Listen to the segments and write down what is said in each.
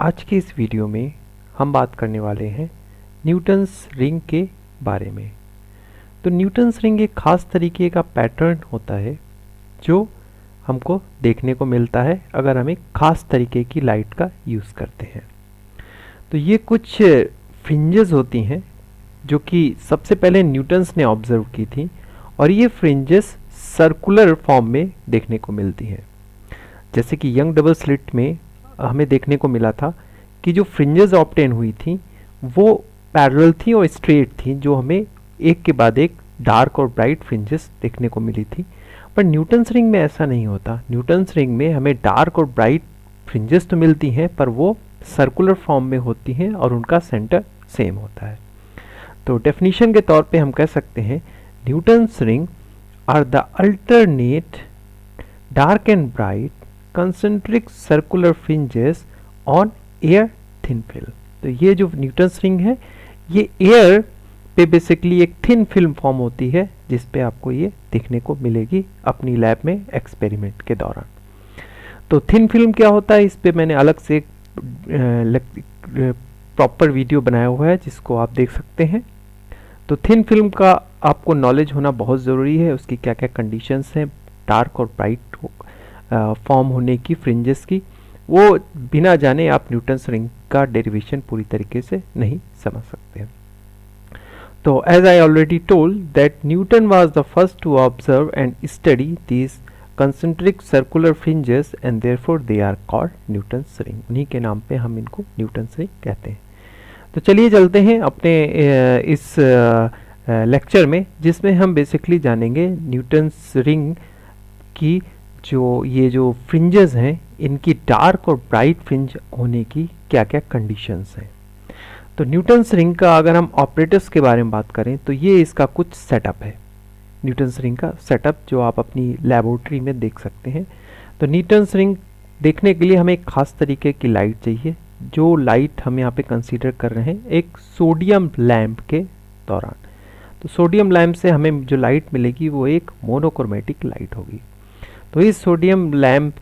आज की इस वीडियो में हम बात करने वाले हैं न्यूटन्स रिंग के बारे में। तो न्यूटन्स रिंग एक ख़ास तरीके का पैटर्न होता है जो हमको देखने को मिलता है अगर हम एक ख़ास तरीके की लाइट का यूज़ करते हैं। तो ये कुछ फ्रिंजेस होती हैं जो कि सबसे पहले न्यूटन्स ने ऑब्जर्व की थी और ये फ्रिंजेस सर्कुलर फॉर्म में देखने को मिलती हैं। जैसे कि यंग डबल स्लिट में हमें देखने को मिला था कि जो फ्रिंजेस ऑब्टेन हुई थी वो पैरेलल थी और स्ट्रेट थी, जो हमें एक के बाद एक डार्क और ब्राइट फ्रिंजेस देखने को मिली थी। पर न्यूटन्स रिंग में ऐसा नहीं होता। न्यूटन्स रिंग में हमें डार्क और ब्राइट फ्रिंजेस तो मिलती हैं पर वो सर्कुलर फॉर्म में होती हैं और उनका सेंटर सेम होता है। तो डेफिनेशन के तौर पे हम कह सकते हैं Newton's ring are the alternate dark and bright concentric circular fringes on air thin film। तो ये जो न्यूटन्स रिंग है ये एयर पे बेसिकली एक थिन फिल्म फॉर्म होती है जिस पे आपको ये देखने को मिलेगी अपनी लैब में एक्सपेरिमेंट के दौरान। तो थिन फिल्म क्या होता है, इस पे मैंने अलग से प्रॉपर वीडियो बनाया हुआ है जिसको आप देख सकते हैं। तो थिन फिल्म का आपको नॉलेज होना बहुत ज़रूरी है, उसकी क्या क्या कंडीशंस हैं डार्क और ब्राइट फॉर्म होने की फ्रिंजेस की, वो बिना जाने आप न्यूटन्स रिंग का डेरिवेशन पूरी तरीके से नहीं समझ सकते हैं। तो as I already told that Newton was the first to observe and study these concentric circular fringes and therefore they are called Newton's ring. उन्हीं के नाम पे हम इनको न्यूटन्स रिंग कहते हैं। तो चलिए चलते हैं अपने इस लेक्चर में जिसमें हम बेसिकली जानेंगे न्यूटन्स रिंग की ये जो फ्रिंजेस हैं इनकी डार्क और ब्राइट फ्रिंज होने की क्या क्या कंडीशंस हैं। तो न्यूटन्स रिंग का अगर हम ऑपरेटर्स के बारे में बात करें तो ये इसका कुछ सेटअप है। न्यूटन्स रिंग का सेटअप जो आप अपनी लेबोरेटरी में देख सकते हैं। तो न्यूटन्स रिंग देखने के लिए हमें एक खास तरीके की लाइट चाहिए। जो लाइट हम यहाँ पे कंसीडर कर रहे हैं एक सोडियम लैम्प के दौरान। तो सोडियम लैम्प से हमें जो लाइट मिलेगी वो एक मोनोक्रोमेटिक लाइट होगी। तो इस सोडियम लैम्प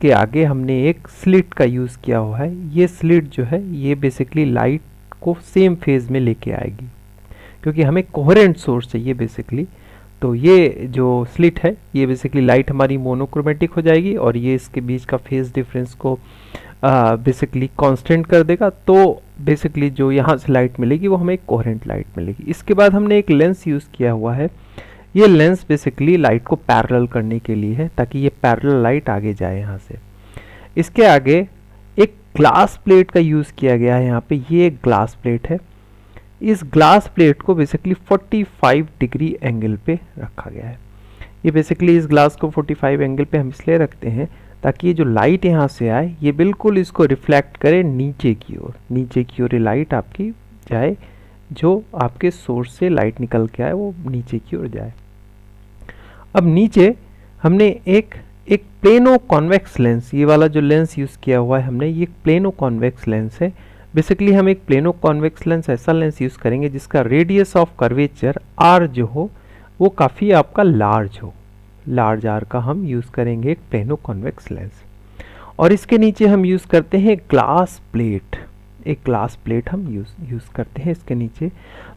के आगे हमने एक स्लिट का यूज़ किया हुआ है। ये स्लिट जो है ये बेसिकली लाइट को सेम फेज में लेके आएगी क्योंकि हमें कोहेरेंट सोर्स चाहिए बेसिकली। तो ये जो स्लिट है ये बेसिकली लाइट हमारी मोनोक्रोमेटिक हो जाएगी और ये इसके बीच का फेज डिफरेंस को बेसिकली कांस्टेंट कर देगा। तो बेसिकली जो यहाँ से लाइट मिलेगी वो हमें एक कोहेरेंट लाइट मिलेगी। इसके बाद हमने एक लेंस यूज़ किया हुआ है। ये लेंस बेसिकली लाइट को पैरेलल करने के लिए है ताकि ये पैरेलल लाइट आगे जाए यहाँ से। इसके आगे एक ग्लास प्लेट का यूज़ किया गया है। यहाँ पे ये एक ग्लास प्लेट है। इस ग्लास प्लेट को बेसिकली 45 डिग्री एंगल पे रखा गया है। ये बेसिकली इस ग्लास को 45 एंगल पे हम इसलिए रखते हैं ताकि ये जो लाइट यहाँ से आए ये बिल्कुल इसको रिफ्लेक्ट करे नीचे की ओर। नीचे की ओर ये लाइट आपकी जाए, जो आपके सोर्स से लाइट निकल के आए वो नीचे की ओर जाए। अब नीचे हमने एक प्लेनो कॉन्वेक्स लेंस, ये वाला जो लेंस यूज़ किया हुआ है हमने, ये प्लेनो कॉन्वेक्स लेंस है। बेसिकली हम एक प्लेनो कॉन्वेक्स लेंस ऐसा लेंस यूज़ करेंगे जिसका रेडियस ऑफ कर्वेचर आर जो हो वो काफ़ी आपका लार्ज हो। लार्ज आर का हम यूज़ करेंगे एक प्लेनो कॉन्वेक्स लेंस। और इसके नीचे हम यूज़ करते हैं ग्लास प्लेट। एक ग्लास प्लेट हम यूज़ करते हैं इसके नीचे।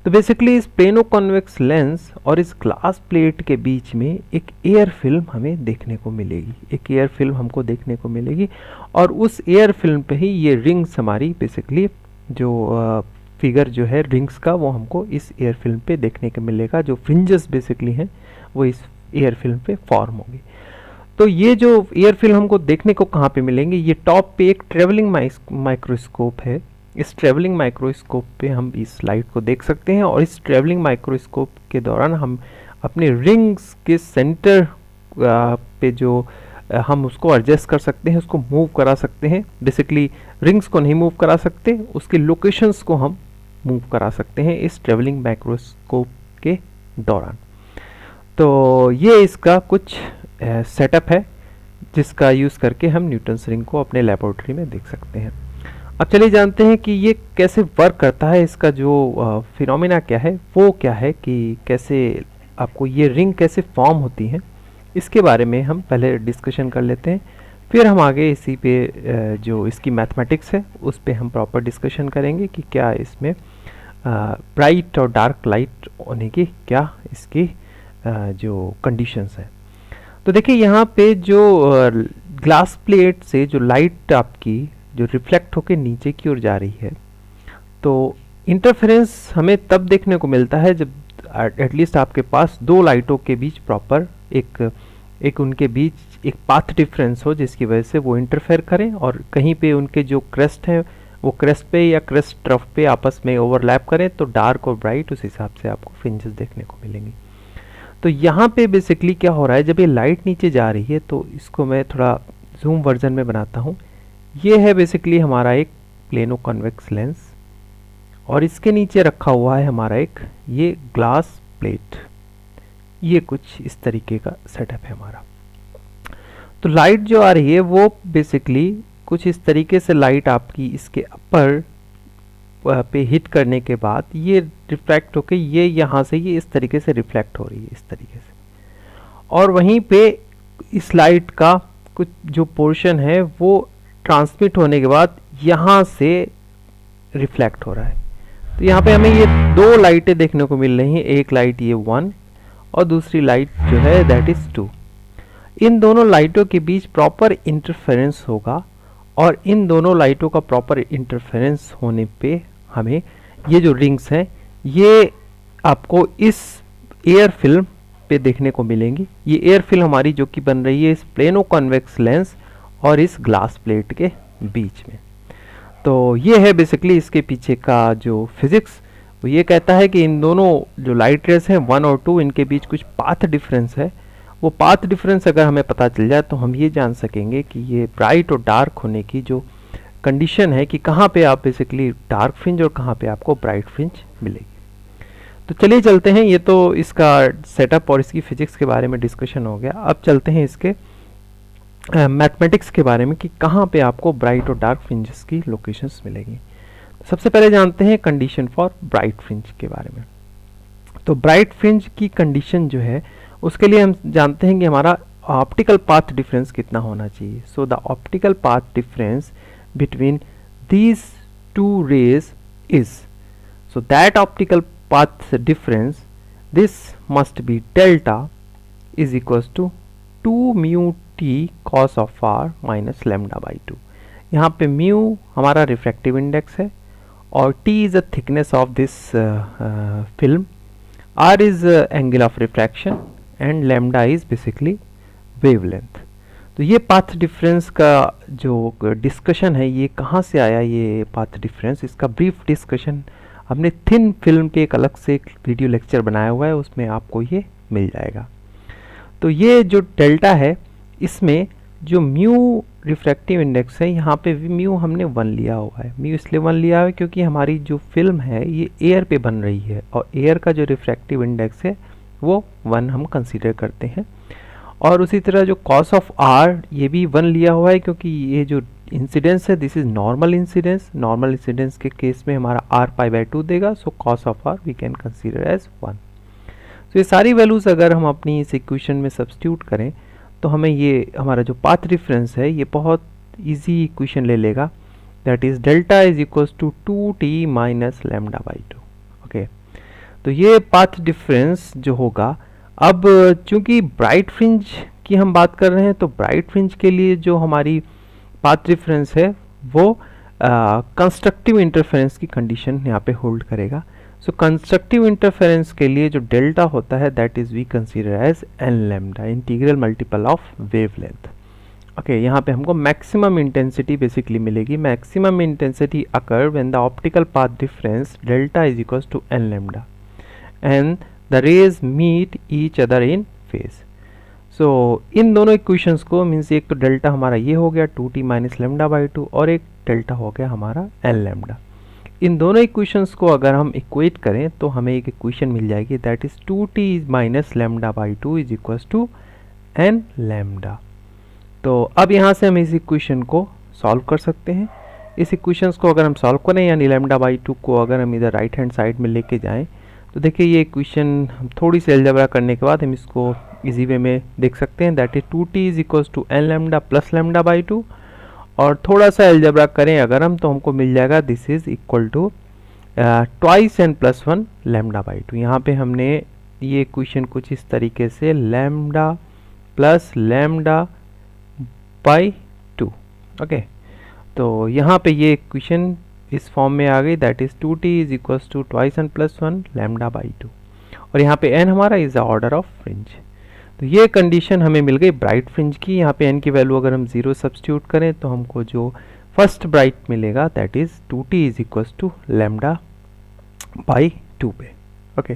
तो बेसिकली इस प्लेनो कॉन्वेक्स लेंस और इस ग्लास प्लेट के बीच में एक एयर फिल्म हमें देखने को मिलेगी। एक एयर फिल्म हमको देखने को मिलेगी और उस एयर फिल्म पे ही ये रिंग्स हमारी बेसिकली जो फिगर जो है रिंग्स का वो हमको इस एयर फिल्म पे देखने को मिलेगा। जो फ्रिंजेस बेसिकली हैं वो इस एयर फिल्म पे फॉर्म होगी। तो ये जो एयर फिल्म हमको देखने को कहाँ पे मिलेंगे, ये टॉप पे एक ट्रेवलिंग माइक्रोस्कोप है। इस ट्रेवलिंग माइक्रोस्कोप पे हम इस लाइट को देख सकते हैं और इस ट्रेवलिंग माइक्रोस्कोप के दौरान हम अपने रिंग्स के सेंटर पे जो हम उसको एडजस्ट कर सकते हैं, उसको मूव करा सकते हैं। बेसिकली रिंग्स को नहीं मूव करा सकते, उसके लोकेशंस को हम मूव करा सकते हैं इस ट्रेवलिंग माइक्रोस्कोप के दौरान। तो ये इसका कुछ सेटअप है जिसका यूज़ करके हम न्यूटन्स रिंग को अपने लेबोरेटरी में देख सकते हैं। अब चलिए जानते हैं कि ये कैसे वर्क करता है, इसका जो फिनोमिना क्या है, वो क्या है कि कैसे आपको ये रिंग कैसे फॉर्म होती है, इसके बारे में हम पहले डिस्कशन कर लेते हैं। फिर हम आगे इसी पे जो इसकी मैथमेटिक्स है उस पे हम प्रॉपर डिस्कशन करेंगे कि क्या इसमें ब्राइट और डार्क लाइट होने की क्या इसकी जो कंडीशंस हैं। तो देखिए यहाँ पे जो ग्लास प्लेट से जो लाइट आपकी जो रिफ्लेक्ट होकर नीचे की ओर जा रही है, तो इंटरफेरेंस हमें तब देखने को मिलता है जब एटलीस्ट आपके पास दो लाइटों के बीच प्रॉपर एक उनके बीच एक पाथ डिफरेंस हो, जिसकी वजह से वो इंटरफेयर करें और कहीं पे उनके जो क्रेस्ट हैं वो क्रेस्ट पे या क्रेस्ट ट्रफ पे आपस में ओवरलैप करें, तो डार्क और ब्राइट उस हिसाब से आपको फ्रिंजेस देखने को मिलेंगी। तो यहाँ पे बेसिकली क्या हो रहा है, जब ये लाइट नीचे जा रही है, तो इसको मैं थोड़ा जूम वर्जन में बनाता हूँ। ये है बेसिकली हमारा एक प्लेनो कॉन्वेक्स लेंस और इसके नीचे रखा हुआ है हमारा एक ये ग्लास प्लेट। ये कुछ इस तरीके का सेटअप है हमारा। तो लाइट जो आ रही है वो बेसिकली कुछ इस तरीके से लाइट आपकी इसके अपर पे हिट करने के बाद ये रिफ्लेक्ट होके ये यहाँ से ये इस तरीके से रिफ्लेक्ट हो रही है इस तरीके से, और वहीं पे इस लाइट का कुछ जो पोर्शन है वो ट्रांसमिट होने के बाद यहाँ से रिफ्लेक्ट हो रहा है। तो यहाँ पे हमें ये दो लाइटें देखने को मिल रही हैं, एक लाइट ये 1 और दूसरी लाइट जो है दैट इज 2। इन दोनों लाइटों के बीच प्रॉपर इंटरफेरेंस होगा और इन दोनों लाइटों का प्रॉपर इंटरफेरेंस होने पे हमें ये जो रिंग्स हैं ये आपको इस एयर फिल्म पे देखने को मिलेंगी। ये एयर फिल्म हमारी जो कि बन रही है इस प्लेनो कॉन्वेक्स लेंस और इस ग्लास प्लेट के बीच में। तो ये है बेसिकली इसके पीछे का जो फिजिक्स, वो ये कहता है कि इन दोनों जो लाइट रेस हैं 1 और 2 इनके बीच कुछ पाथ डिफरेंस है। वो पाथ डिफरेंस अगर हमें पता चल जाए तो हम ये जान सकेंगे कि ये ब्राइट और डार्क होने की जो कंडीशन है कि कहाँ पे आप बेसिकली डार्क फ्रिंज और कहाँ पे आपको ब्राइट फ्रिंज मिलेगी। तो चलिए चलते हैं, ये तो इसका सेटअप और इसकी फिजिक्स के बारे में डिस्कशन हो गया। अब चलते हैं इसके मैथमेटिक्स के बारे में कि कहाँ पे आपको ब्राइट और डार्क फ्रिंजेस की लोकेशंस मिलेगी। सबसे पहले जानते हैं कंडीशन फॉर ब्राइट फ्रिंज के बारे में। तो ब्राइट फ्रिंज की कंडीशन जो है उसके लिए हम जानते हैं कि हमारा ऑप्टिकल पाथ डिफरेंस कितना होना चाहिए। So the optical path difference between these two rays is, so that optical path difference this must be delta is equals to 2 mu t cos of r minus lambda by 2। यहाँ पे mu हमारा refractive index है और t is the thickness of this film, r is angle of refraction and lambda is basically wavelength. तो ये path difference का जो discussion है ये कहाँ से आया, ये पाथ डिफरेंस, इसका ब्रीफ डिस्कशन हमने थिन फिल्म के एक अलग से एक वीडियो लेक्चर बनाया हुआ है, उसमें आपको ये मिल जाएगा। तो ये जो डेल्टा है इसमें जो म्यू रिफ्रैक्टिव इंडेक्स है यहाँ पे म्यू हमने 1 लिया हुआ है। म्यू इसलिए 1 लिया है क्योंकि हमारी जो फिल्म है ये एयर पे बन रही है और एयर का जो रिफ्रैक्टिव इंडेक्स है वो 1 हम कंसीडर करते हैं। और उसी तरह जो कॉस ऑफ आर ये भी 1 लिया हुआ है क्योंकि ये जो इंसिडेंस है this is normal incidence. Normal incidence के केस में हमारा आर पाई बाई 2 देगा, so cos of r we can consider as 1। तो ये सारी वैल्यूज अगर हम अपनी इस इक्वेशन में सब्स्टिट्यूट करें तो हमें ये हमारा जो पाथ डिफरेंस है ये बहुत इजी इक्वेशन ले लेगा, that is delta is equals to 2t minus lambda by 2। Okay, तो ये पाथ डिफरेंस जो होगा, अब चूंकि ब्राइट फ्रिंज की हम बात कर रहे हैं तो ब्राइट फ्रिंज के लिए जो हमारी पाथ डिफरेंस है वो कंस्ट्रक्टिव इंटरफेरेंस की कंडीशन यहाँ पे होल्ड करेगा। सो कंस्ट्रक्टिव इंटरफेरेंस के लिए जो डेल्टा होता है that is we consider as n lambda, integral multiple of wavelength. Okay, यहाँ पे हमको मैक्सिमम इंटेंसिटी बेसिकली मिलेगी। Maximum intensity occur when the optical path difference delta is equals to n lambda and the rays meet each other in phase. So इन दोनों equations को means एक तो delta हमारा ये हो गया 2t माइनस लैम्डा बाई 2 और एक डेल्टा हो गया हमारा एन लैम्डा। इन दोनों इक्वेशंस को अगर हम इक्वेट करें तो हमें एक इक्वेशन मिल जाएगी that is 2t minus lambda by 2 is equals to n lambda. तो अब यहाँ से हम इस इक्वेशन को सॉल्व कर सकते हैं। इस इक्वेशंस को अगर हम सॉल्व करें यानी लैम्डा बाई 2 को अगर हम इधर राइट हैंड साइड में लेके जाएं तो देखिए ये इक्वेशन हम थोड़ी सी अलजेब्रा करने के बाद हम इसको इजी वे में देख सकते हैं, that is 2t is equals to n lambda plus lambda by 2, और थोड़ा सा अलजेब्रा करें अगर हम तो हमको मिल जाएगा this is equal to twice n plus 1 lambda by 2। यहाँ पे हमने ये इक्वेशन कुछ इस तरीके से lambda plus lambda by 2, okay. तो यहाँ पे ये इक्वेशन इस फॉर्म में आ गई, that is 2t is equals to twice n plus 1 lambda by 2, और यहाँ पे n हमारा is the order of fringe. तो ये कंडीशन हमें मिल गई ब्राइट फ्रिंज की। यहाँ पे n की वैल्यू अगर हम 0 सब्स्टिट्यूट करें तो हमको जो फर्स्ट ब्राइट मिलेगा that is 2t is equals to lambda by 2 पे, ओके।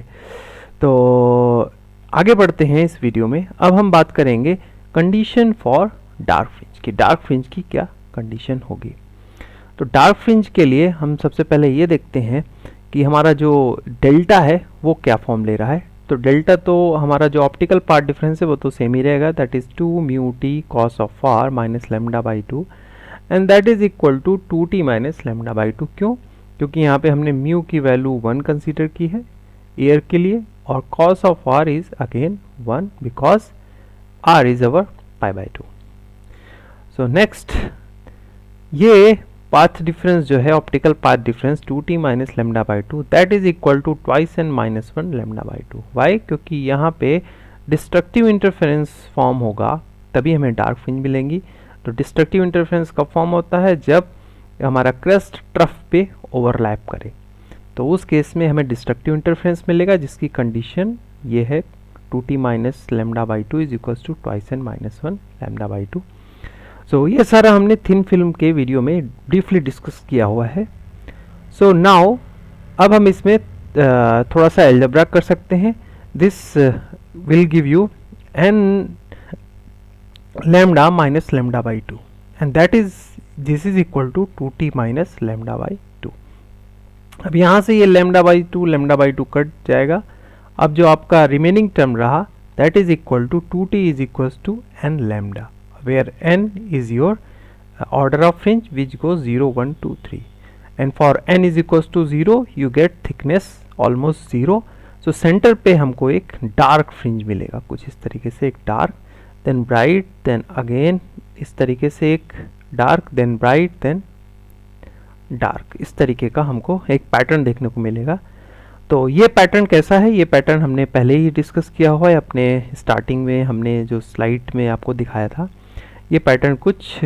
तो आगे बढ़ते हैं इस वीडियो में। अब हम बात करेंगे कंडीशन फॉर डार्क फ्रिंज की। डार्क फ्रिंज की क्या कंडीशन होगी? तो डार्क फ्रिंज के लिए हम सबसे पहले ये देखते हैं कि हमारा जो डेल्टा है वो क्या फॉर्म ले रहा है। तो डेल्टा तो हमारा जो ऑप्टिकल पार्ट डिफरेंस है वो तो सेम ही रहेगा, that is 2 mu t cos of r minus lambda by 2, and that is equal to 2t minus lambda by 2। क्यों? क्योंकि यहाँ पे हमने म्यू की वैल्यू 1 कंसीडर की है एयर के लिए, और cos of r is again 1 because r is our pi by 2। So next, ये पाथ डिफरेंस जो है optical path difference 2t minus lambda by 2 that is equal to twice n minus 1 lambda by 2। Why? क्योंकि यहाँ पे destructive interference form होगा तभी हमें dark fringe मिलेंगी। तो डिस्ट्रक्टिव इंटरफेरेंस कब फॉर्म होता है? जब हमारा क्रस्ट ट्रफ पे ओवरलैप करे, तो उस केस में हमें डिस्ट्रक्टिव इंटरफेरेंस मिलेगा जिसकी कंडीशन ये है 2t minus lambda by 2 is equal to twice n minus 1 lambda by 2। So ये सारा हमने थिन फिल्म के वीडियो में ब्रीफली डिस्कस किया हुआ है। सो नाउ अब हम इसमें थोड़ा सा अलजेब्रा कर सकते हैं। This will give you n lambda minus lambda by 2, and that is this is equal to 2t minus lambda by 2। अब यहाँ से ये lambda by 2 lambda by 2 cut जाएगा। अब जो आपका रिमेनिंग टर्म रहा that is equal to 2t is equal to n lambda, where n is your order of fringe which goes 0 1 2 3, and for n is equals to 0 you get thickness almost 0। so center पे हमको एक dark fringe मिलेगा कुछ इस तरीके से, एक dark then bright then again इस तरीके से एक dark then bright then dark, इस तरीके का हमको एक पैटर्न देखने को मिलेगा। तो ये पैटर्न कैसा है? ये पैटर्न हमने पहले ही डिस्कस किया हुआ है अपने स्टार्टिंग में, हमने जो स्लाइड में आपको दिखाया था। ये पैटर्न कुछ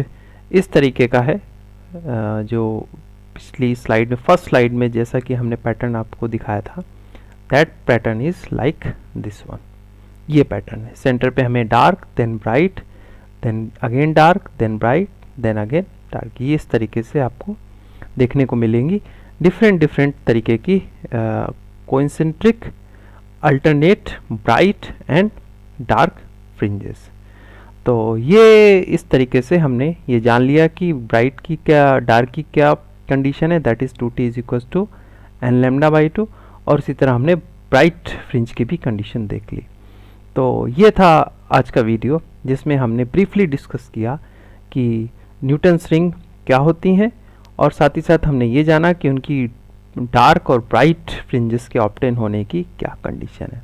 इस तरीके का है जो पिछली स्लाइड में, फर्स्ट स्लाइड में जैसा कि हमने पैटर्न आपको दिखाया था, that pattern is like this one. ये पैटर्न है, सेंटर पे हमें dark then bright then again dark then bright then again dark, ये इस तरीके से आपको देखने को मिलेंगी डिफरेंट तरीके की concentric alternate bright and dark fringes. तो ये इस तरीके से हमने ये जान लिया कि ब्राइट की क्या डार्क की क्या कंडीशन है, that is 2t is equal to n lambda by 2, और इसी तरह हमने ब्राइट फ्रिंज की भी कंडीशन देख ली। तो ये था आज का वीडियो जिसमें हमने ब्रीफली डिस्कस किया कि न्यूटन्स रिंग क्या होती हैं, और साथ ही साथ हमने ये जाना कि उनकी डार्क और ब्राइट फ्रिंजेस के ऑब्टेन होने की क्या कंडीशन है।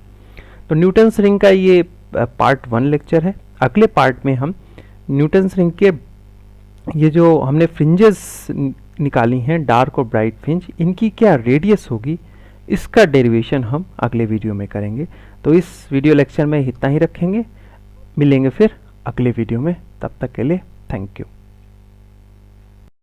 तो न्यूटन्स रिंग का ये पार्ट 1 लेक्चर है। अगले पार्ट में हम न्यूटन्स रिंग के ये जो हमने फ्रिंजेस निकाली हैं डार्क और ब्राइट फ्रिंज, इनकी क्या रेडियस होगी इसका डेरिवेशन हम अगले वीडियो में करेंगे। तो इस वीडियो लेक्चर में इतना ही रखेंगे, मिलेंगे फिर अगले वीडियो में, तब तक के लिए थैंक यू।